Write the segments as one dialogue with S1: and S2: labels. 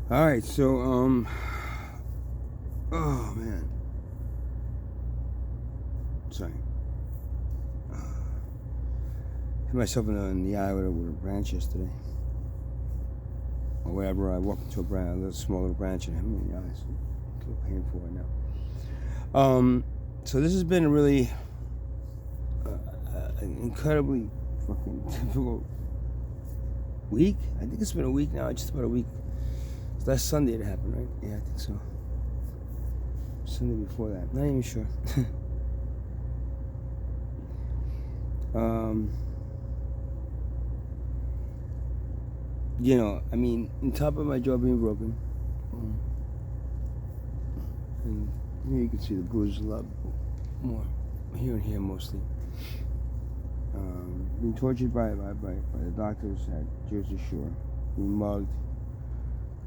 S1: All right, so oh man, sorry. Hit myself in the eye with a branch yesterday, or whatever. I walked into a little small little branch, and hit me in the eye. So a little painful right now. So this has been a really incredibly fucking difficult week. I think it's been a week now, just about a week. It's last Sunday it happened, right? Yeah, I think so. Sunday before that, not even sure. I mean, on top of my jaw being broken, and here you can see the bruises a lot more here and here mostly. Being tortured by the doctors at Jersey Shore, being mugged,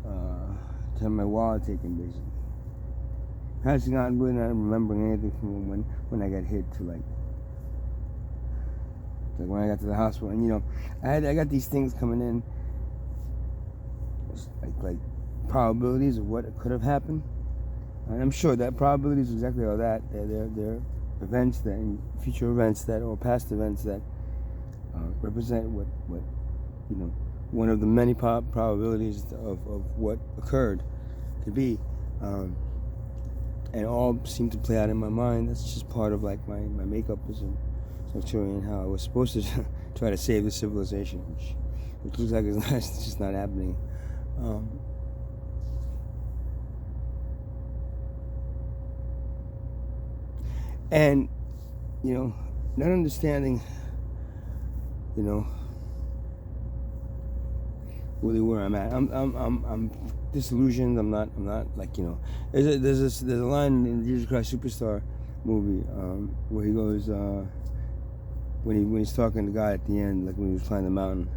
S1: to have my wallet taken basically. Passing out and really not remembering anything from when I got hit to like when I got to the hospital. And I got these things coming in, like probabilities of what could have happened. And I'm sure that probabilities exactly are that. They're events that, future events that, or past events that represent what one of the many probabilities of what occurred could be. And all seemed to play out in my mind. That's just part of like my makeup as an Arcturian, how I was supposed to try to save the civilization, which looks like it's just not happening. And not understanding, really where I'm at. I'm disillusioned. I'm not like There's a line in the Jesus Christ Superstar movie where he goes when he's talking to God at the end, like when he was climbing the mountain,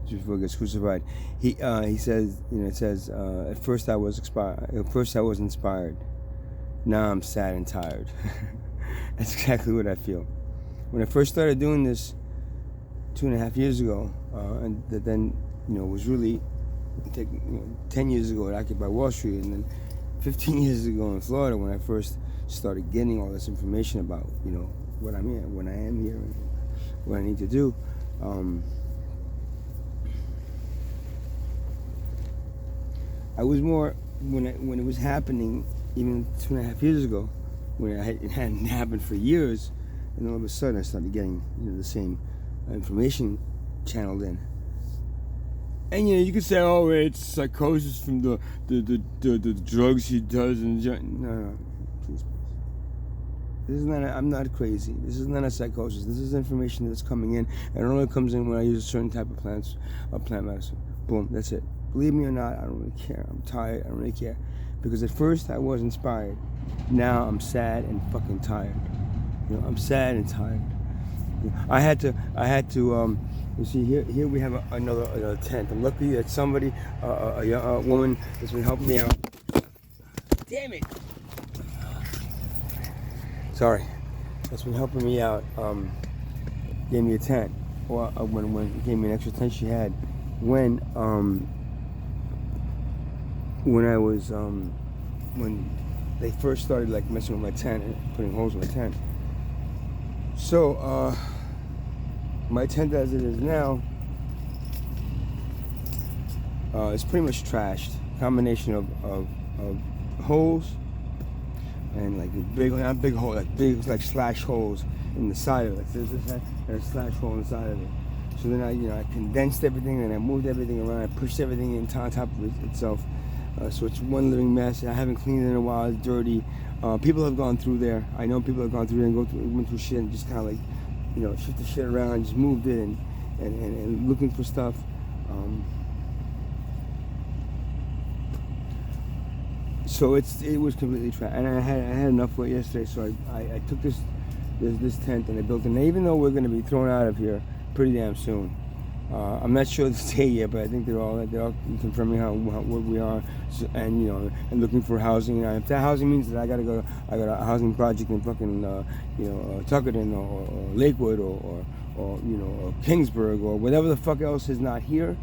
S1: just before he gets crucified. He says, it says, at first I was inspired. Now I'm sad and tired. That's exactly what I feel. When I first started doing this 2.5 years ago, and that then was really 10 years ago at Occupy Wall Street, and then 15 years ago in Florida when I first started getting all this information about what I'm here, when I am here, and what I need to do. I was more when it was happening, even 2.5 years ago, when it hadn't happened for years, and all of a sudden I started getting the same information channeled in. And you could say, oh, it's psychosis from the drugs he does, and no, please. This is not. I'm not crazy. This is not a psychosis. This is information that's coming in, and it only comes in when I use a certain type of plant medicine. Boom, that's it. Believe me or not, I don't really care. I'm tired. I don't really care, because at first I was inspired. Now I'm sad and fucking tired. I'm sad and tired. I had to. You see, here we have another tent. I'm lucky that somebody, a woman, has been helping me out. Damn it! Sorry, that's been helping me out. Gave me a tent, or when gave me an extra tent she had when I was when they first started like messing with my tent and putting holes in my tent. So my tent as it is now is pretty much trashed. Combination of holes and like not big hole, like big like slash holes in the side of it. So there's a slash hole in the side of it. So then I condensed everything and I moved everything around. I pushed everything in on top of itself. So it's one living mess. I haven't cleaned it in a while. It's dirty. People have gone through there. I know people have gone through there and went through shit and just kind of like, shift the shit around, just moved it and looking for stuff. So it was completely trash, and I had enough for it yesterday. So I took this tent and I built it. And even though we're going to be thrown out of here pretty damn soon, I'm not sure the day yet, but I think they're all confirming what we are, and and looking for housing. If that housing means that I got a housing project in fucking Tuckerton or Lakewood or Kingsburg or whatever the fuck else is not here.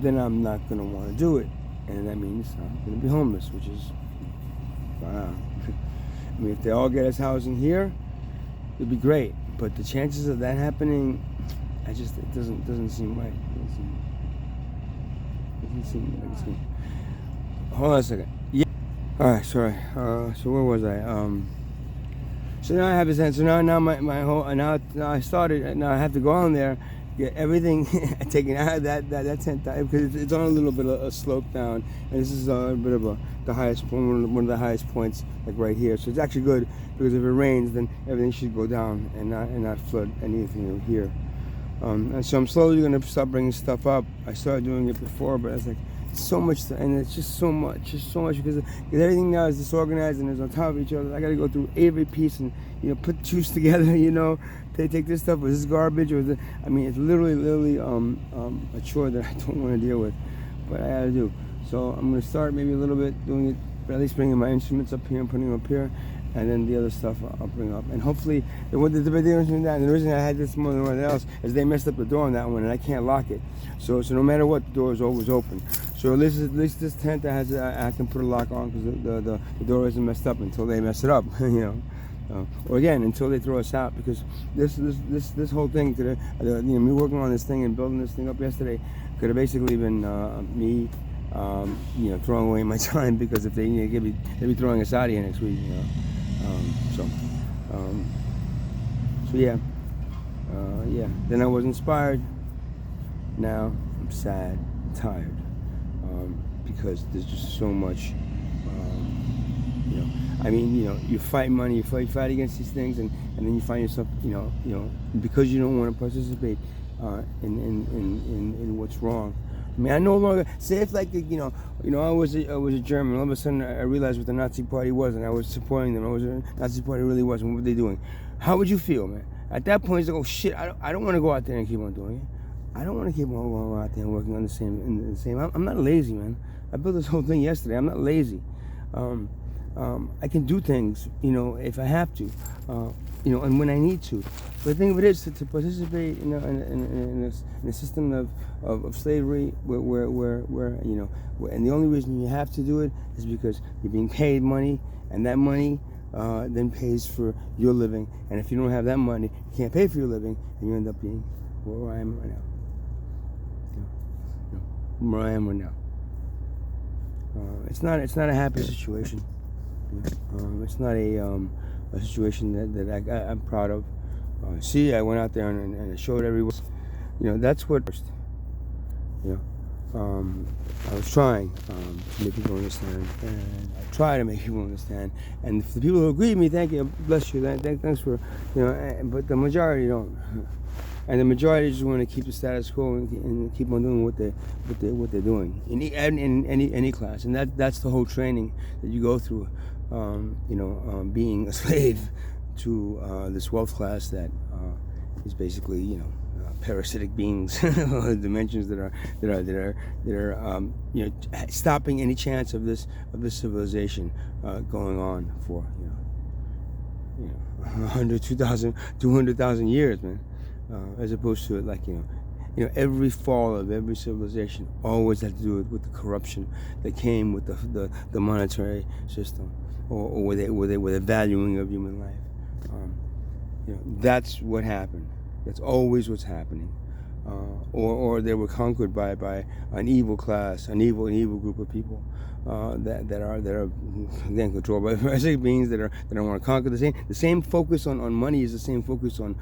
S1: then I'm not going to want to do it. And that means I'm going to be homeless, which is, I mean, if they all get us housing here, it'd be great. But the chances of that happening, it doesn't seem right. Doesn't seem like it's going. Hold on a second. Yeah. All right, sorry. So where was I? So now I have this answer. Now my whole now I started. Now I have to go on there, get everything taken out of that tent because it's on a little bit of a slope down, and this is a bit of the highest point, one of the highest points, like right here. So it's actually good because if it rains, then everything should go down and not flood anything here. And so I'm slowly going to start bringing stuff up. I started doing it before, but it's like so much, and it's just so much because everything now is disorganized and is on top of each other. I got to go through every piece and put shoes together. They take this stuff, is this garbage or I mean, it's literally a chore that I don't want to deal with, but I got to do. So I'm going to start maybe a little bit doing it, but at least bringing my instruments up here and putting them up here. And then the other stuff I'll bring up. And hopefully, the reason I had this more than anything else is they messed up the door on that one, and I can't lock it. So no matter what, the door is always open. So at least this tent that has I can put a lock on because the door isn't messed up until they mess it up, or again until they throw us out, because this whole thing could have, me working on this thing and building this thing up yesterday could have basically been me. Throwing away my time, because if they'd be throwing us out here next week, yeah. Then I was inspired. Now I'm sad, tired, because there's just so much. You fight money, you fight against these things, and then you find yourself, because you don't want to participate in what's wrong. I mean, I no longer say if like I was a German. All of a sudden, I realized what the Nazi Party was, and I was supporting them. The Nazi Party really was, and what were they doing? How would you feel, man? At that point, it's like, oh shit, I don't want to go out there and keep on doing it. I don't want to keep on going out there and working on the same. I'm not lazy, man. I built this whole thing yesterday. I'm not lazy. I can do things, if I have to, and when I need to. But the thing of it is to participate, in a system of slavery where and the only reason you have to do it is because you're being paid money, and that money then pays for your living. And if you don't have that money, you can't pay for your living, and you end up being where I am right now. Where I am right now. It's not a happy situation. It's not a situation that I'm proud of. I went out there and I showed everyone. That's what. I was trying to make people understand, and I try to make people understand. And for the people who agree with me, thank you, bless you. Thanks for, but the majority don't. And the majority just want to keep the status quo and keep on doing what they're doing in any class. And that's the whole training that you go through. Being a slave to this wealth class that is basically parasitic beings, dimensions that are stopping any chance of this civilization going on for 100, 2,000, 200,000 years, man. As opposed to every fall of every civilization always had to do with the corruption that came with the monetary system, or with the valuing of human life. That's what happened. That's always what's happening. Or they were conquered by an evil class, an evil group of people that are again controlled by parasitic beings that don't want to conquer. The same focus on money is the same focus on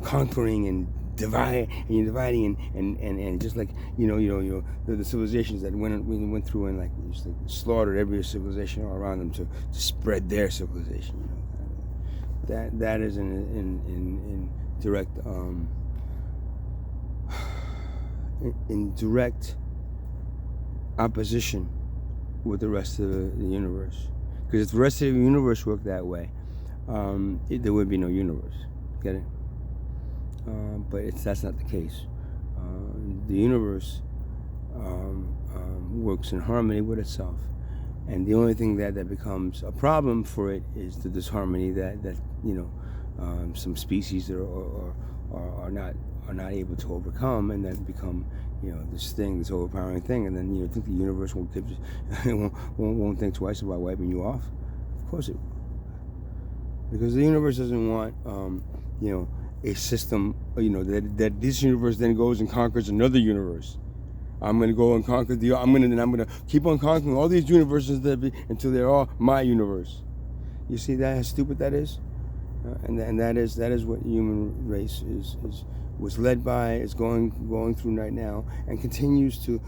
S1: conquering and dividing and just like the civilizations that went through and just slaughtered every civilization all around them to spread their civilization. That is in direct in direct opposition with the rest of the universe. Because if the rest of the universe worked that way, there would be no universe. Get it? But that's not the case. The universe works in harmony with itself, and the only thing that becomes a problem for it is the disharmony that some species are not are not able to overcome, and then become, this thing, this overpowering thing, and then think the universe won't won't think twice about wiping you off. Of course it will, because the universe doesn't want a system that this universe then goes and conquers another universe. I'm going to go and conquer I'm going to keep on conquering all these universes until they're all my universe. You see that how stupid that is? And that is what the human race was led by, is going through right now, and continues to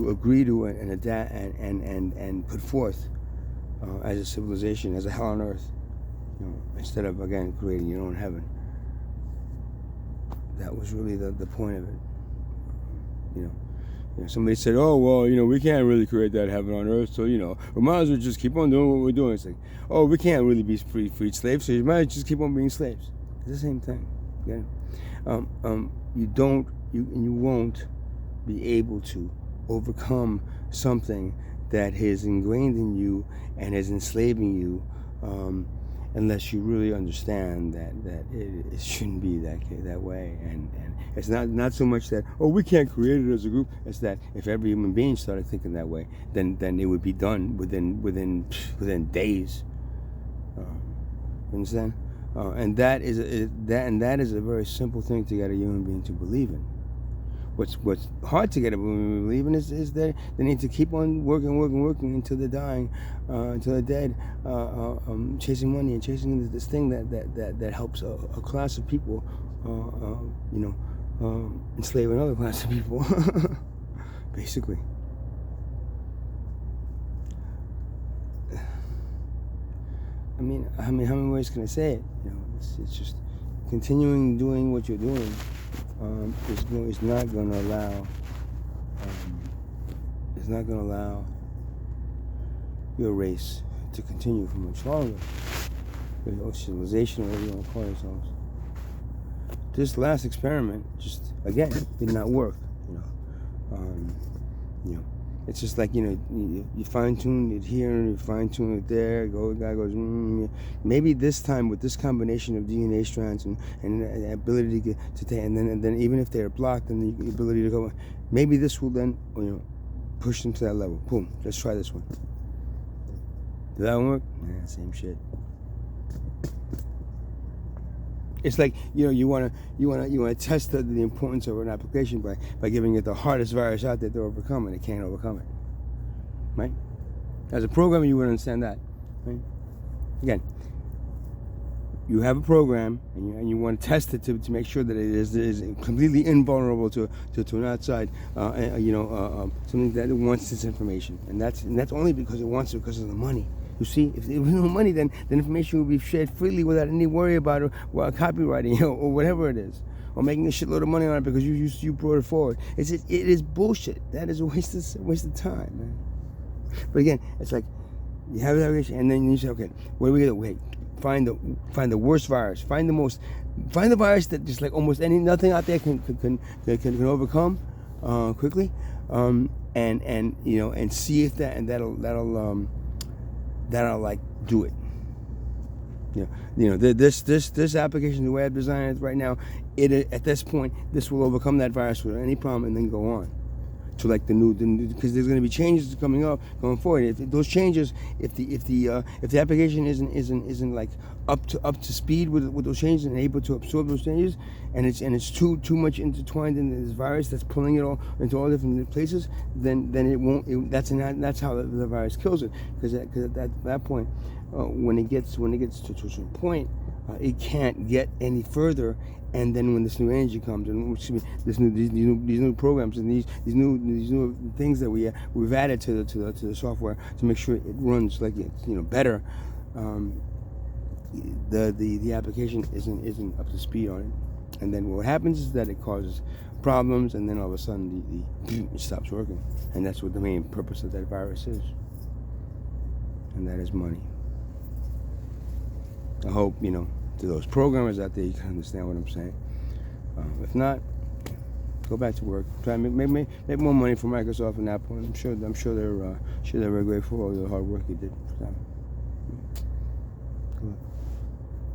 S1: agree to it and adapt and put forth as a civilization, as a hell on earth, instead of, again, creating your own heaven. That was really the point of it. Somebody said, oh, well, we can't really create that heaven on earth, so, we might as well just keep on doing what we're doing. It's like, oh, we can't really be freed slaves, so you might just keep on being slaves. It's the same thing. Okay? You won't be able to overcome something that is ingrained in you and is enslaving you, unless you really understand that it shouldn't be that way. And it's not so much that, oh, we can't create it as a group. It's that if every human being started thinking that way, then it would be done within days. You understand? And that is a very simple thing to get a human being to believe in. What's hard to get a human being to believe in is that they need to keep on working until they're dying, until they're dead, chasing money and chasing this thing that helps a class of people, enslave another class of people, basically. I mean, how many ways can I say it? It's just continuing doing what you're doing. Is not going to allow. It's not going to allow your race to continue for much longer. Your civilization, whatever you want to call yourselves. This last experiment just again did not work. It's just like you fine tune it here and you fine tune it there. The guy goes, maybe this time with this combination of DNA strands and the ability to take, and then even if they're blocked, and the ability to go, maybe this will then push them to that level. Boom, let's try this one. Did that one work? Nah, same shit. It's like you want to test the importance of an application by giving it the hardest virus out there to overcome, and it can't overcome it. Right? As a programmer, you would understand that. Right? Again, you have a program and you want to test it to make sure that it is completely invulnerable to an outside something that wants this information, and that's only because it wants it because of the money. You see, if there was no money, then information would be shared freely without any worry about it, copywriting or whatever it is, or making a shitload of money on it because you brought it forward. It is bullshit. That is a waste of time, man. But again, it's like you have that, and then you say, okay, what are we gonna wait? Find the worst virus. Find the virus that just like almost nothing out there can overcome quickly, and see if that'll like do it. This application, the way I've designed it right now, at this point, this will overcome that virus without any problem, and then go on to like the new, because there's going to be changes coming going forward. If those changes, if the application isn't like up to speed with those changes and able to absorb those changes, and it's too much intertwined in this virus that's pulling it all into all different places, then it won't. That's how the virus kills it. Because at that point, when it gets to a certain point, it can't get any further. And then when this new energy comes, and these new programs and these new things that we've added to the software to make sure it runs like it's better, the application isn't up to speed on it. And then what happens is that it causes problems, and then all of a sudden it stops working. And that's what the main purpose of that virus is. And that is money. I hope to those programmers out there, you can understand what I'm saying. If not, go back to work. Try and make more money for Microsoft and Apple. And I'm sure they're very grateful for all the hard work you did for them.